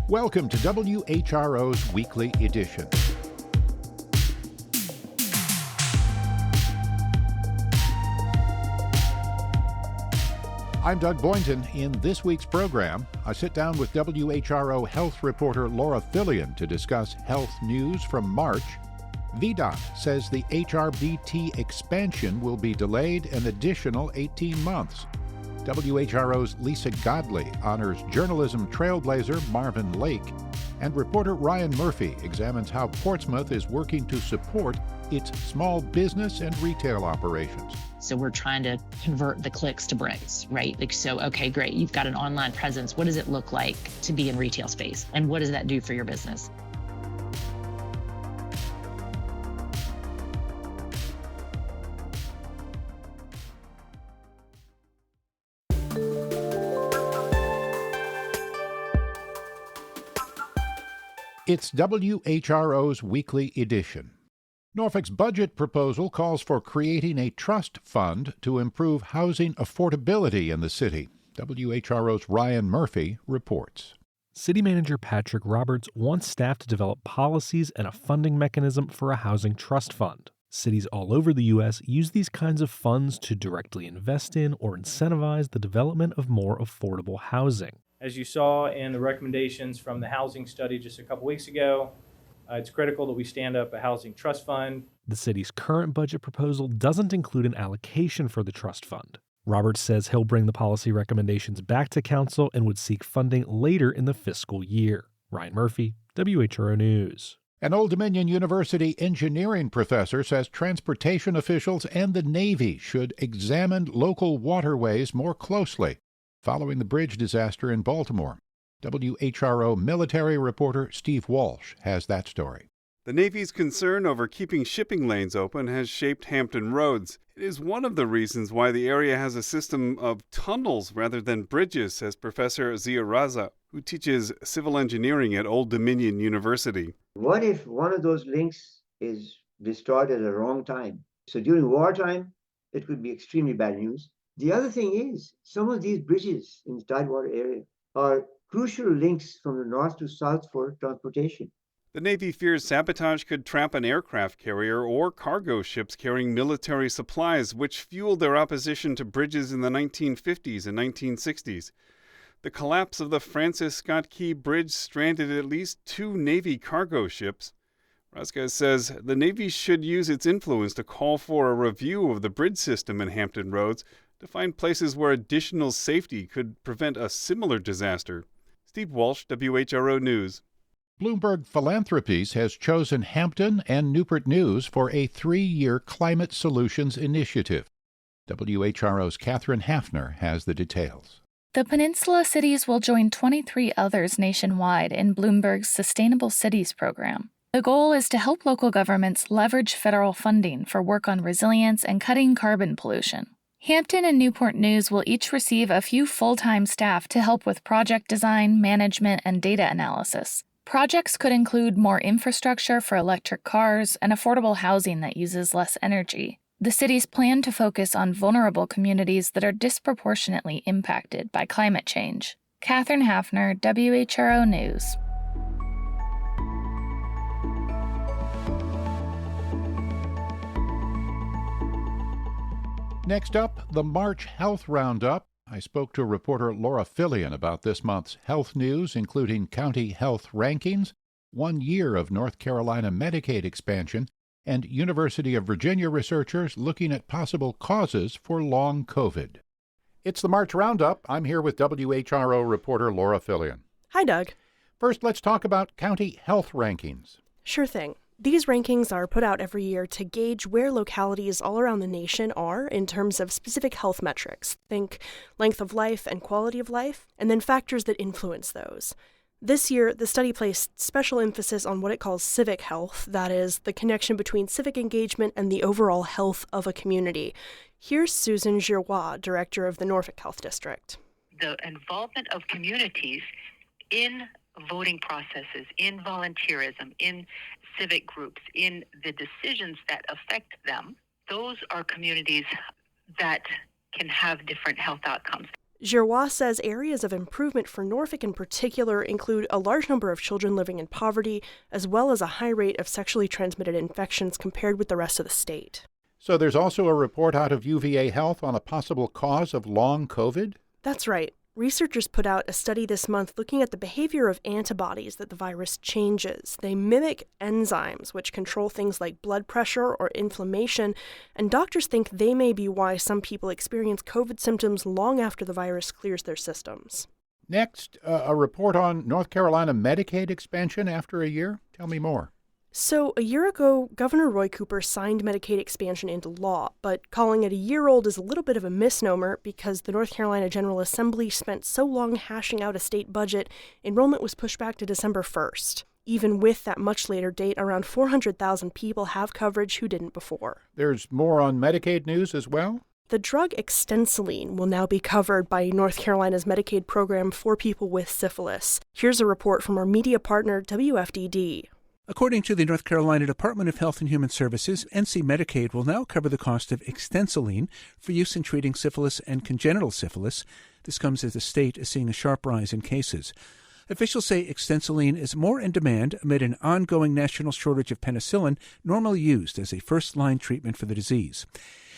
Welcome to WHRO's Weekly Edition. I'm Doug Boynton. In this week's program, I sit down with WHRO health reporter Laura Fillion to discuss health news from March. VDOT says the HRBT expansion will be delayed an additional 18 months. WHRO's Lisa Godley honors journalism trailblazer Marvin Lake, and reporter Ryan Murphy examines how Portsmouth is working to support its small business and retail operations. So we're trying to convert the clicks to bricks, right? Okay, great. You've got an online presence. What does it look like to be in retail space? And what does that do for your business? It's WHRO's Weekly Edition. Norfolk's budget proposal calls for creating a trust fund to improve housing affordability in the city. WHRO's Ryan Murphy reports. City Manager Patrick Roberts wants staff to develop policies and a funding mechanism for a housing trust fund. Cities all over the U.S. use these kinds of funds to directly invest in or incentivize the development of more affordable housing. As you saw in the recommendations from the housing study just a couple weeks ago, it's critical that we stand up a housing trust fund. The city's current budget proposal doesn't include an allocation for the trust fund. Roberts says he'll bring the policy recommendations back to council and would seek funding later in the fiscal year. Ryan Murphy, WHRO News. An Old Dominion University engineering professor says transportation officials and the Navy should examine local waterways more closely following the bridge disaster in Baltimore. WHRO military reporter Steve Walsh has that story. The Navy's concern over keeping shipping lanes open has shaped Hampton Roads. It is one of the reasons why the area has a system of tunnels rather than bridges, says Professor Zia Raza, who teaches civil engineering at Old Dominion University. What if one of those links is destroyed at the wrong time? So during wartime, it could be extremely bad news. The other thing is, some of these bridges in the Tidewater area are crucial links from the north to south for transportation. The Navy fears sabotage could trap an aircraft carrier or cargo ships carrying military supplies, which fueled their opposition to bridges in the 1950s and 1960s. The collapse of the Francis Scott Key Bridge stranded at least 2 Navy cargo ships. Raska says the Navy should use its influence to call for a review of the bridge system in Hampton Roads to find places where additional safety could prevent a similar disaster. Steve Walsh, WHRO News. Bloomberg Philanthropies has chosen Hampton and Newport News for a 3-year climate solutions initiative. WHRO's Catherine Hafner has the details. The Peninsula cities will join 23 others nationwide in Bloomberg's Sustainable Cities program. The goal is to help local governments leverage federal funding for work on resilience and cutting carbon pollution. Hampton and Newport News will each receive a few full-time staff to help with project design, management, and data analysis. Projects could include more infrastructure for electric cars and affordable housing that uses less energy. The cities plan to focus on vulnerable communities that are disproportionately impacted by climate change. Catherine Hafner, WHRO News. Next up, the March Health Roundup. I spoke to reporter Laura Fillion about this month's health news, including county health rankings, 1 year of North Carolina Medicaid expansion, and University of Virginia researchers looking at possible causes for long COVID. It's the March Roundup. I'm here with WHRO reporter Laura Fillion. Hi, Doug. First, let's talk about county health rankings. Sure thing. These rankings are put out every year to gauge where localities all around the nation are in terms of specific health metrics. Think length of life and quality of life, and then factors that influence those. This year, the study placed special emphasis on what it calls civic health, that is, the connection between civic engagement and the overall health of a community. Here's Susan Giroir, director of the Norfolk Health District. The involvement of communities in voting processes, in volunteerism, in civic groups, in the decisions that affect them, those are communities that can have different health outcomes. WHRO says areas of improvement for Norfolk in particular include a large number of children living in poverty, as well as a high rate of sexually transmitted infections compared with the rest of the state. So there's also a report out of UVA Health on a possible cause of long COVID? That's right. Researchers put out a study this month looking at the behavior of antibodies that the virus changes. They mimic enzymes, which control things like blood pressure or inflammation, and doctors think they may be why some people experience COVID symptoms long after the virus clears their systems. Next, a report on North Carolina Medicaid expansion after a year. Tell me more. So, a year ago, Governor Roy Cooper signed Medicaid expansion into law, but calling it a year old is a little bit of a misnomer because the North Carolina General Assembly spent so long hashing out a state budget, enrollment was pushed back to December 1st. Even with that much later date, around 400,000 people have coverage who didn't before. There's more on Medicaid news as well? The drug extensiline will now be covered by North Carolina's Medicaid program for people with syphilis. Here's a report from our media partner, WFDD. According to the North Carolina Department of Health and Human Services, NC Medicaid will now cover the cost of extensiline for use in treating syphilis and congenital syphilis. This comes as the state is seeing a sharp rise in cases. Officials say extensiline is more in demand amid an ongoing national shortage of penicillin, normally used as a first-line treatment for the disease.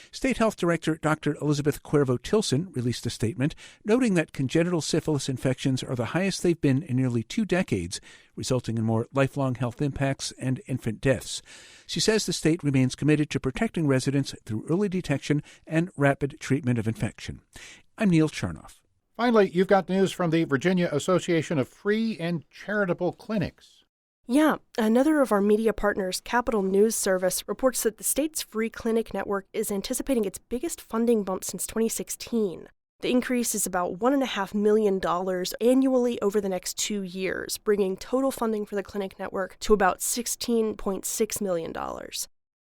State Health Director Dr. Elizabeth Cuervo-Tilson released a statement noting that congenital syphilis infections are the highest they've been in nearly 2 decades, resulting in more lifelong health impacts and infant deaths. She says the state remains committed to protecting residents through early detection and rapid treatment of infection. I'm Neil Chernoff. Finally, you've got news from the Virginia Association of Free and Charitable Clinics. Yeah, another of our media partners, Capital News Service, reports that the state's free clinic network is anticipating its biggest funding bump since 2016. The increase is about $1.5 million annually over the next 2 years, bringing total funding for the clinic network to about $16.6 million.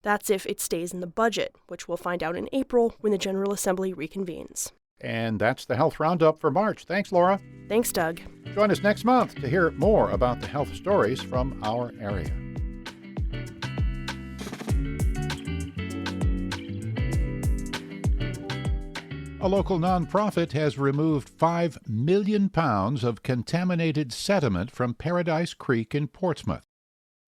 That's if it stays in the budget, which we'll find out in April when the General Assembly reconvenes. And that's the Health Roundup for March. Thanks, Laura. Thanks, Doug. Join us next month to hear more about the health stories from our area. A local nonprofit has removed 5 million pounds of contaminated sediment from Paradise Creek in Portsmouth.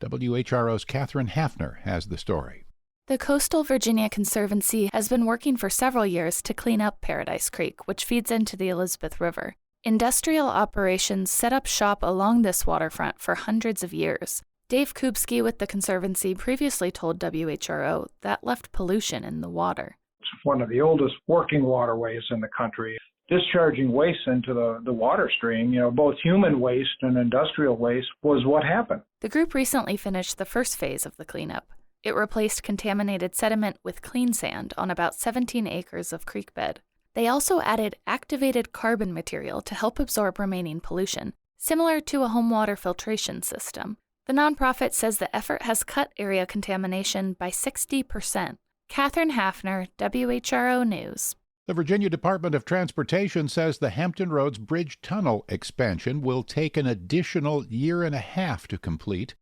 WHRO's Catherine Hafner has the story. The Coastal Virginia Conservancy has been working for several years to clean up Paradise Creek, which feeds into the Elizabeth River. Industrial operations set up shop along this waterfront for hundreds of years. Dave Kubski with the Conservancy previously told WHRO that left pollution in the water. It's one of the oldest working waterways in the country. Discharging waste into the water stream, both human waste and industrial waste, was what happened. The group recently finished the first phase of the cleanup. It replaced contaminated sediment with clean sand on about 17 acres of creek bed. They also added activated carbon material to help absorb remaining pollution, similar to a home water filtration system. The nonprofit says the effort has cut area contamination by 60%. Catherine Hafner, WHRO News. The Virginia Department of Transportation says the Hampton Roads Bridge Tunnel expansion will take an additional 1.5 years to complete.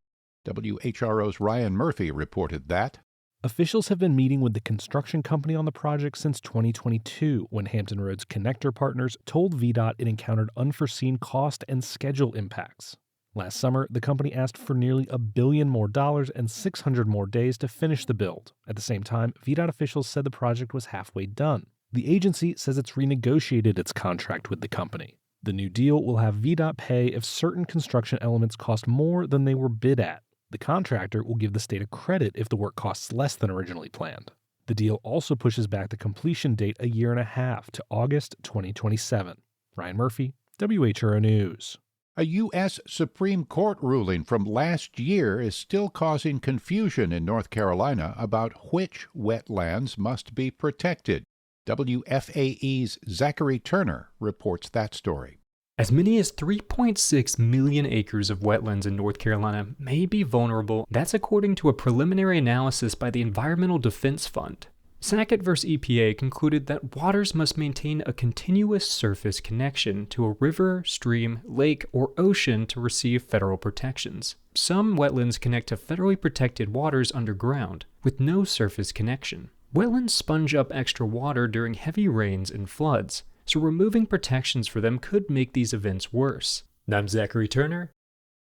WHRO's Ryan Murphy reported that. Officials have been meeting with the construction company on the project since 2022, when Hampton Roads connector partners told VDOT it encountered unforeseen cost and schedule impacts. Last summer, the company asked for nearly $1 billion more and 600 more days to finish the build. At the same time, VDOT officials said the project was halfway done. The agency says it's renegotiated its contract with the company. The new deal will have VDOT pay if certain construction elements cost more than they were bid at. The contractor will give the state a credit if the work costs less than originally planned. The deal also pushes back the completion date 1.5 years to August 2027. Ryan Murphy, WHRO News. A U.S. Supreme Court ruling from last year is still causing confusion in North Carolina about which wetlands must be protected. WFAE's Zachary Turner reports that story. As many as 3.6 million acres of wetlands in North Carolina may be vulnerable. That's according to a preliminary analysis by the Environmental Defense Fund. Sackett v. EPA concluded that waters must maintain a continuous surface connection to a river, stream, lake, or ocean to receive federal protections. Some wetlands connect to federally protected waters underground, with no surface connection. Wetlands sponge up extra water during heavy rains and floods. so removing protections for them could make these events worse. I'm Zachary Turner.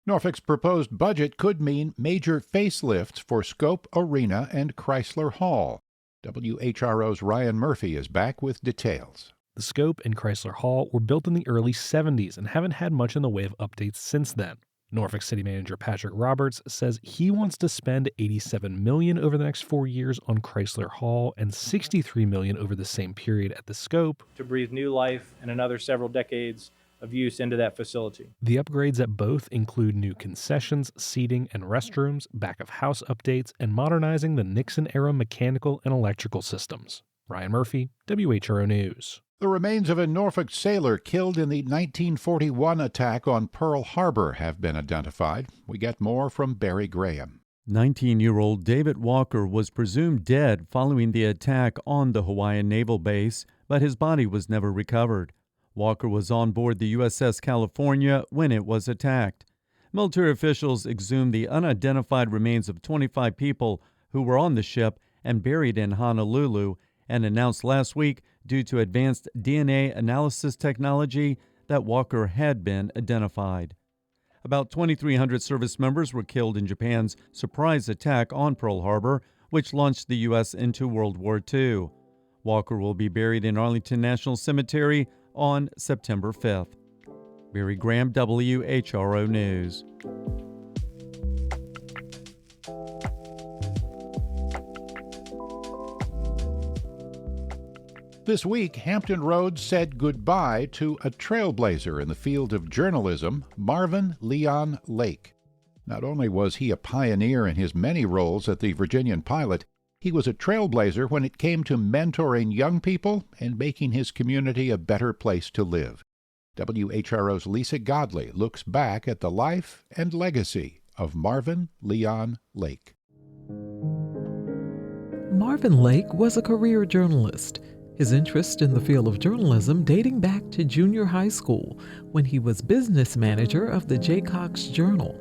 Norfolk's proposed budget could mean major facelifts for Scope Arena and Chrysler Hall. WHRO's Ryan Murphy is back with details. The Scope and Chrysler Hall were built in the early 70s and haven't had much in the way of updates since then. Norfolk City Manager Patrick Roberts says he wants to spend $87 million over the next 4 years on Chrysler Hall and $63 million over the same period at the Scope to breathe new life and another several decades of use into that facility. The upgrades at both include new concessions, seating, and restrooms, back-of-house updates, and modernizing the Nixon-era mechanical and electrical systems. Ryan Murphy, WHRO News. The remains of a Norfolk sailor killed in the 1941 attack on Pearl Harbor have been identified. We get more from Barry Graham. 19-year-old David Walker was presumed dead following the attack on the Hawaiian Naval Base, but his body was never recovered. Walker was on board the USS California when it was attacked. Military officials exhumed the unidentified remains of 25 people who were on the ship and buried in Honolulu, and announced last week, due to advanced DNA analysis technology, that Walker had been identified. About 2,300 service members were killed in Japan's surprise attack on Pearl Harbor, which launched the U.S. into World War II. Walker will be buried in Arlington National Cemetery on September 5th. Barry Graham, WHRO News. This week, Hampton Roads said goodbye to a trailblazer in the field of journalism, Marvin Leon Lake. Not only was he a pioneer in his many roles at the Virginian Pilot, he was a trailblazer when it came to mentoring young people and making his community a better place to live. WHRO's Lisa Godley looks back at the life and legacy of Marvin Leon Lake. Marvin Lake was a career journalist. His interest in the field of journalism dating back to junior high school, when he was business manager of the Jaycox Journal.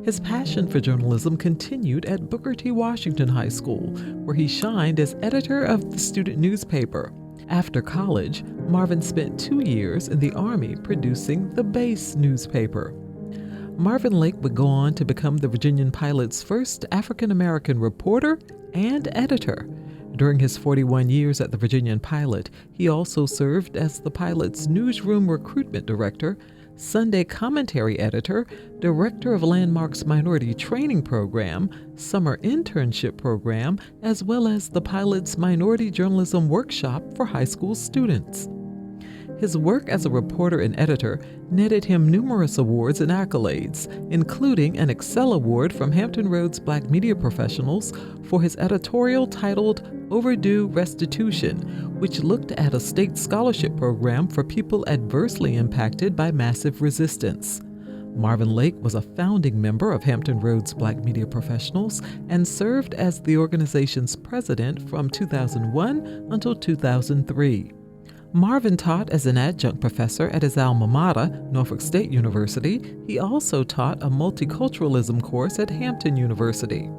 His passion for journalism continued at Booker T. Washington High School, where he shined as editor of the student newspaper. After college, Marvin spent 2 years in the Army producing the Base newspaper. Marvin Lake would go on to become the Virginian Pilot's first African-American reporter and editor. During his 41 years at the Virginian Pilot, he also served as the Pilot's newsroom recruitment director, Sunday commentary editor, director of Landmark's Minority Training Program, summer internship program, as well as the Pilot's Minority Journalism Workshop for high school students. His work as a reporter and editor netted him numerous awards and accolades, including an Excel Award from Hampton Roads Black Media Professionals for his editorial titled Overdue Restitution, which looked at a state scholarship program for people adversely impacted by massive resistance. Marvin Lake was a founding member of Hampton Roads Black Media Professionals and served as the organization's president from 2001 until 2003. Marvin taught as an adjunct professor at his alma mater, Norfolk State University. He also taught a multiculturalism course at Hampton University.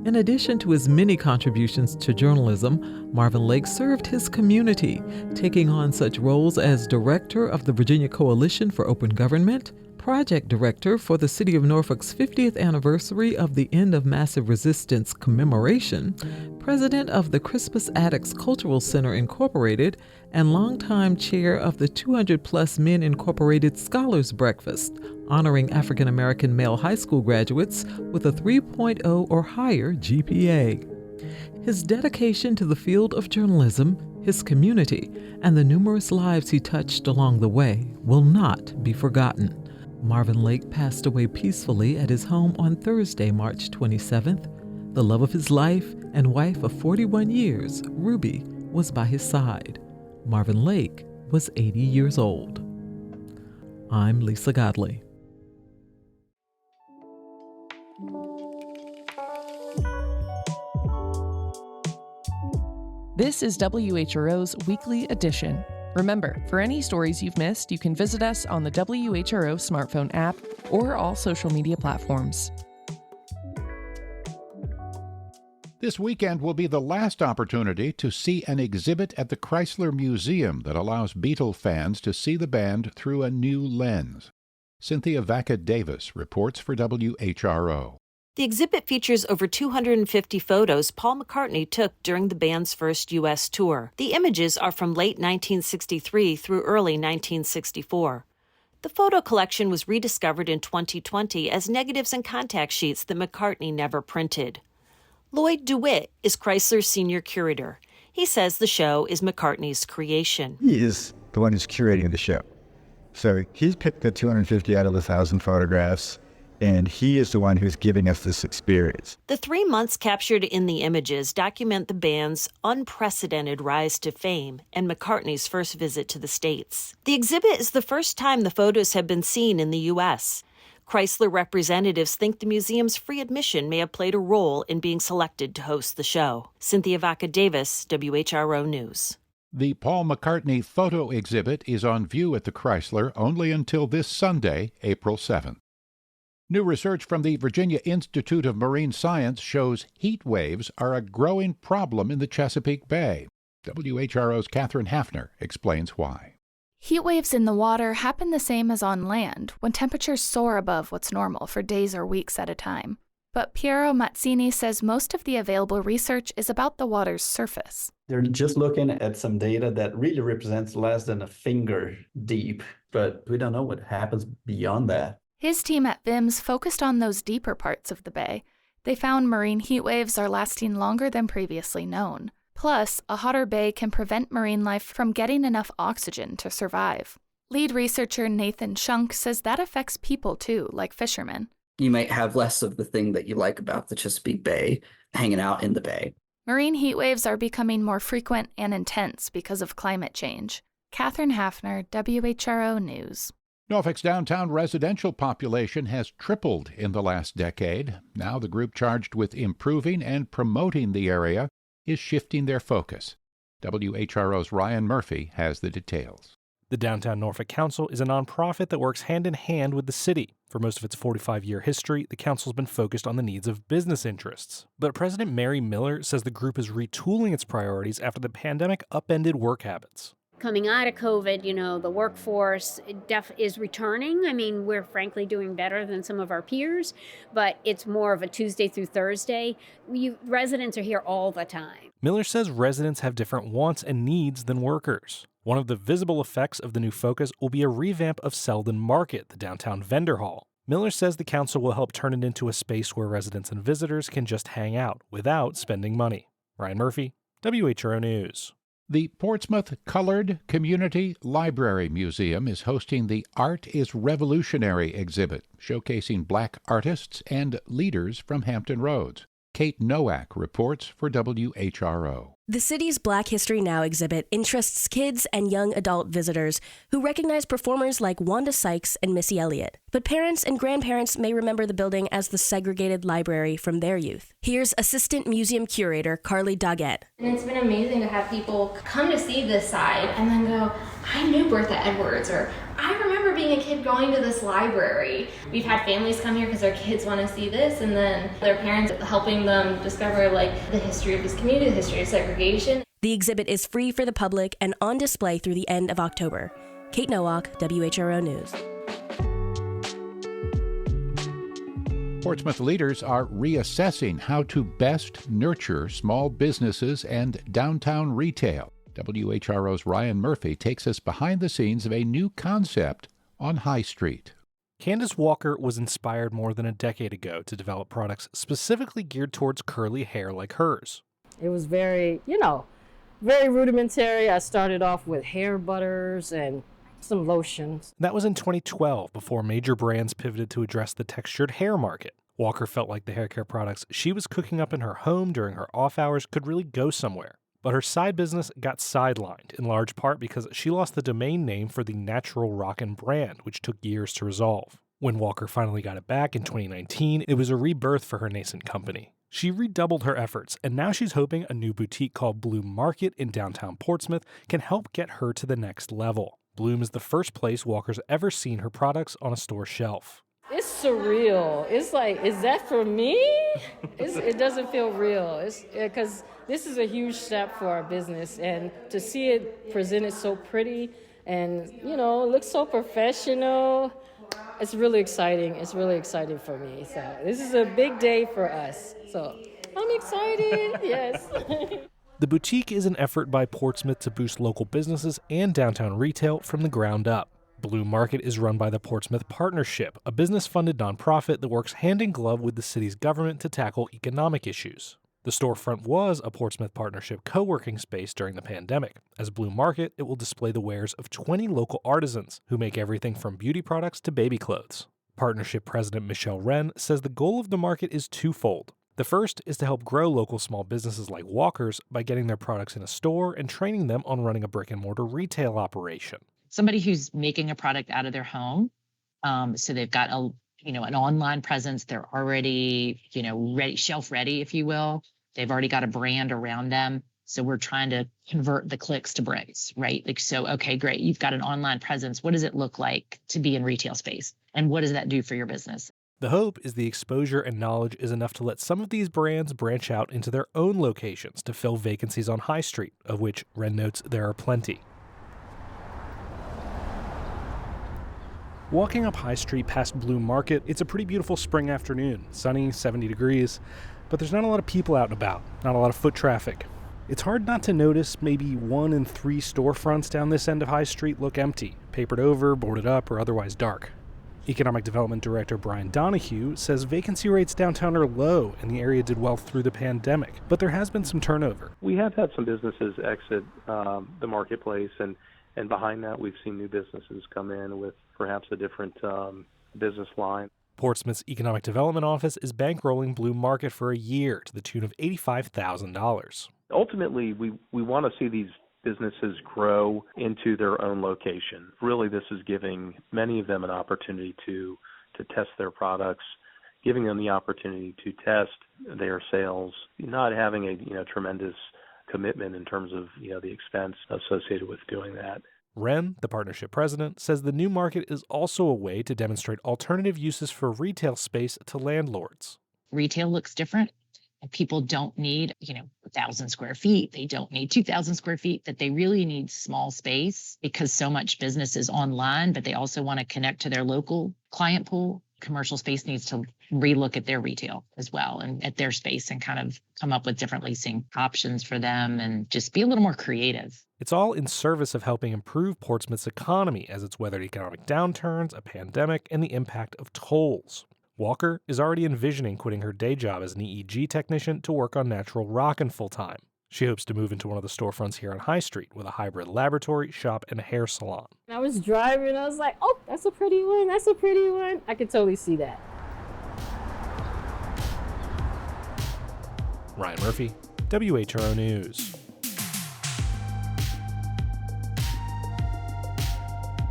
In addition to his many contributions to journalism, Marvin Lake served his community, taking on such roles as director of the Virginia Coalition for Open Government, project director for the City of Norfolk's 50th anniversary of the End of Massive Resistance commemoration, president of the Crispus Attucks Cultural Center Incorporated, and longtime chair of the 200-plus Men Incorporated Scholars Breakfast, honoring African American male high school graduates with a 3.0 or higher GPA. His dedication to the field of journalism, his community, and the numerous lives he touched along the way will not be forgotten. Marvin Lake passed away peacefully at his home on Thursday, March 27th. The love of his life and wife of 41 years, Ruby, was by his side. Marvin Lake was 80 years old. I'm Lisa Godley. This is WHRO's Weekly Edition. Remember, for any stories you've missed, you can visit us on the WHRO smartphone app or all social media platforms. This weekend will be the last opportunity to see an exhibit at the Chrysler Museum that allows Beatle fans to see the band through a new lens. Cynthia Vaca-Davis reports for WHRO. The exhibit features over 250 photos Paul McCartney took during the band's first U.S. tour. The images are from late 1963 through early 1964. The photo collection was rediscovered in 2020 as negatives and contact sheets that McCartney never printed. Lloyd DeWitt is Chrysler's senior curator. He says the show is McCartney's creation. He is the one who's curating the show. So he's picked the 250 out of the 1,000 photographs, and he is the one who's giving us this experience. The 3 months captured in the images document the band's unprecedented rise to fame and McCartney's first visit to the States. The exhibit is the first time the photos have been seen in the U.S. Chrysler representatives think the museum's free admission may have played a role in being selected to host the show. Cynthia Vaca-Davis, WHRO News. The Paul McCartney photo exhibit is on view at the Chrysler only until this Sunday, April 7th. New research from the Virginia Institute of Marine Science shows heat waves are a growing problem in the Chesapeake Bay. WHRO's Catherine Hafner explains why. Heat waves in the water happen the same as on land, when temperatures soar above what's normal for days or weeks at a time. But Piero Mazzini says most of the available research is about the water's surface. They're just looking at some data that really represents less than a finger deep, but we don't know what happens beyond that. His team at VIMS focused on those deeper parts of the bay. They found marine heat waves are lasting longer than previously known. Plus, a hotter bay can prevent marine life from getting enough oxygen to survive. Lead researcher Nathan Shunk says that affects people too, like fishermen. You might have less of the thing that you like about the Chesapeake Bay hanging out in the bay. Marine heat waves are becoming more frequent and intense because of climate change. Catherine Hafner, WHRO News. Norfolk's downtown residential population has tripled in the last decade. Now the group charged with improving and promoting the area is shifting their focus. WHRO's Ryan Murphy has the details. The Downtown Norfolk Council is a nonprofit that works hand in hand with the city. For most of its 45-year history, the council's been focused on the needs of business interests. But President Mary Miller says the group is retooling its priorities after the pandemic upended work habits. Coming out of COVID, the workforce is returning. I mean, we're frankly doing better than some of our peers, but it's more of a Tuesday through Thursday. Residents are here all the time. Miller says residents have different wants and needs than workers. One of the visible effects of the new focus will be a revamp of Selden Market, the downtown vendor hall. Miller says the council will help turn it into a space where residents and visitors can just hang out without spending money. Ryan Murphy, WHRO News. The Portsmouth Colored Community Library Museum is hosting the Art is Revolutionary exhibit, showcasing Black artists and leaders from Hampton Roads. Kate Nowak reports for WHRO. The city's Black History Now exhibit interests kids and young adult visitors who recognize performers like Wanda Sykes and Missy Elliott. But parents and grandparents may remember the building as the segregated library from their youth. Here's Assistant Museum Curator Carly Doggett. And it's been amazing to have people come to see this side and then go, I knew Bertha Edwards, or I remember being a kid going to this library. We've had families come here because their kids want to see this, and then their parents helping them discover the history of this community, the history of segregation. The exhibit is free for the public and on display through the end of October. Kate Nowak, WHRO News. Portsmouth leaders are reassessing how to best nurture small businesses and downtown retail. WHRO's Ryan Murphy takes us behind the scenes of a new concept on High Street. Candace Walker was inspired more than a decade ago to develop products specifically geared towards curly hair like hers. It was very, very rudimentary. I started off with hair butters and some lotions. That was in 2012, before major brands pivoted to address the textured hair market. Walker felt like the hair care products she was cooking up in her home during her off hours could really go somewhere. But her side business got sidelined, in large part because she lost the domain name for the Natural Rockin' brand, which took years to resolve. When Walker finally got it back in 2019, it was a rebirth for her nascent company. She redoubled her efforts, and now she's hoping a new boutique called Bloom Market in downtown Portsmouth can help get her to the next level. Bloom is the first place Walker's ever seen her products on a store shelf. It's It's surreal. It's like, is that for me? It doesn't feel real. It's because this is a huge step for our business, and to see it presented so pretty and, it looks so professional, it's really exciting. It's really exciting for me. So this is a big day for us. So I'm excited, yes. The boutique is an effort by Portsmouth to boost local businesses and downtown retail from the ground up. Bloom Market is run by the Portsmouth Partnership, a business-funded nonprofit that works hand-in-glove with the city's government to tackle economic issues. The storefront was a Portsmouth Partnership co-working space during the pandemic. As Bloom Market, it will display the wares of 20 local artisans who make everything from beauty products to baby clothes. Partnership President Michelle Wren says the goal of the market is twofold. The first is to help grow local small businesses like Walker's by getting their products in a store and training them on running a brick-and-mortar retail operation. Somebody who's making a product out of their home, so they've got an online presence. They're already ready, shelf ready, if you will. They've already got a brand around them. So we're trying to convert the clicks to bricks, right? Okay, great. You've got an online presence. What does it look like to be in retail space? And what does that do for your business? The hope is the exposure and knowledge is enough to let some of these brands branch out into their own locations to fill vacancies on High Street, of which Wren notes there are plenty. Walking up High Street past Bloom Market, it's a pretty beautiful spring afternoon, sunny, 70 degrees, but there's not a lot of people out and about, not a lot of foot traffic. It's hard not to notice maybe 1 in 3 storefronts down this end of High Street look empty, papered over, boarded up, or otherwise dark. Economic Development Director Brian Donahue says vacancy rates downtown are low and the area did well through the pandemic, but there has been some turnover. We have had some businesses exit the marketplace, and behind that we've seen new businesses come in with perhaps a different business line. Portsmouth's Economic Development Office is bankrolling Bloom Market for a year to the tune of $85,000. Ultimately, we want to see these businesses grow into their own location. Really, this is giving many of them an opportunity to test their products, giving them the opportunity to test their sales, not having a tremendous commitment in terms of the expense associated with doing that. Wren, the partnership president, says the new market is also a way to demonstrate alternative uses for retail space to landlords. Retail looks different, and people don't need 1,000 square feet. They don't need 2,000 square feet. That they really need small space because so much business is online, but they also want to connect to their local client pool. Commercial space needs to relook at their retail as well and at their space and kind of come up with different leasing options for them and just be a little more creative. It's all in service of helping improve Portsmouth's economy as it's weathered economic downturns, a pandemic, and the impact of tolls. Walker is already envisioning quitting her day job as an EEG technician to work on natural rockin' full-time. She hopes to move into one of the storefronts here on High Street with a hybrid laboratory, shop, and hair salon. I was driving and I was like, oh, that's a pretty one. That's a pretty one. I could totally see that. Ryan Murphy, WHRO News.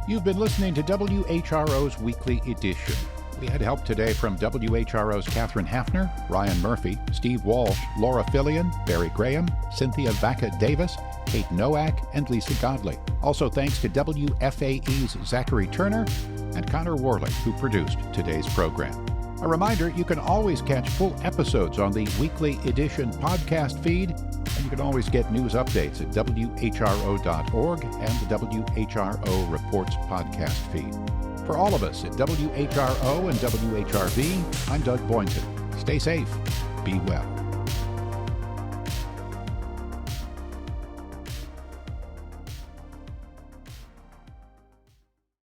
You've been listening to WHRO's Weekly Edition. We had help today from WHRO's Catherine Hafner, Ryan Murphy, Steve Walsh, Laura Fillion, Barry Graham, Cynthia Vaca Davis, Kate Nowak, and Lisa Godley. Also thanks to WFAE's Zachary Turner and Connor Warlick, who produced today's program. A reminder, you can always catch full episodes on the Weekly Edition podcast feed, and you can always get news updates at WHRO.org and the WHRO Reports podcast feed. For all of us at WHRO and WHRV, I'm Doug Boynton. Stay safe. Be well.